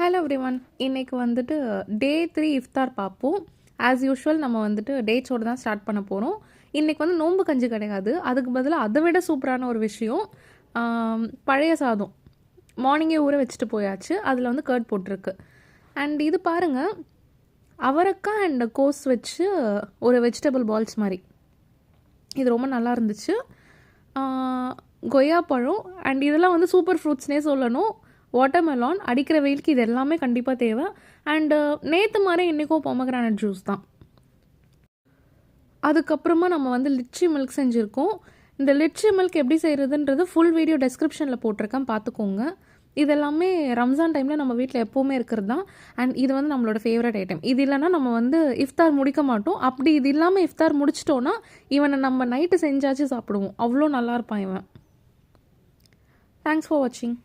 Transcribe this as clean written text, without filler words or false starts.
Hello everyone. இன்னைக்கு வந்துட்டு டே 3 இஃப்தார் பார்ப்போம். ஆஸ் யூஷுவல் நம்ம வந்துட்டு டேட்ஸோடு தான் ஸ்டார்ட் பண்ண போகிறோம். இன்றைக்கி வந்து நோன்பு கஞ்சி கிடையாது, அதுக்கு பதிலாக அதை விட சூப்பரான ஒரு விஷயம் பழைய சாதம் மார்னிங்கே ஊற வச்சுட்டு போயாச்சு. அதில் வந்து கர்ட் போட்டிருக்கு. அண்ட் இது பாருங்கள், அவரைக்காய் அண்ட் கோஸ் வச்சு ஒரு வெஜிடபிள் பால்ஸ் மாதிரி. இது ரொம்ப நல்லா இருந்துச்சு. கொய்யாப்பழம் அண்ட் இதெல்லாம் வந்து சூப்பர் ஃப்ரூட்ஸ்னே சொல்லணும். வாட்டர்மெலான், அடிக்கிற வெயிலுக்கு இது எல்லாமே கண்டிப்பாக தேவை. அண்டு நேற்று மாதிரி இன்றைக்கும் பொமக்ரானட் ஜூஸ் தான். அதுக்கப்புறமா நம்ம வந்து லிச்சி மில்க் செஞ்சுருக்கோம். இந்த லிச்சி மில்க் எப்படி செய்கிறதுன்றது ஃபுல் வீடியோ டெஸ்கிரிப்ஷனில் போட்டிருக்கேன், பார்த்துக்கோங்க. இதெல்லாமே ரம்ஜான் டைமில் நம்ம வீட்டில் எப்போவுமே இருக்கிறது தான். அண்ட் இது வந்து நம்மளோட ஃபேவரட் ஐட்டம். இது இல்லைனா நம்ம வந்து இஃப்தார் முடிக்க மாட்டோம். அப்படி இது இல்லாமல் இஃப்தார் முடிச்சிட்டோன்னா இவனை நம்ம நைட்டு செஞ்சாச்சு சாப்பிடுவோம். அவ்வளோ நல்லா இருப்பான் இவன். தேங்க்ஸ் ஃபார் வாட்சிங்.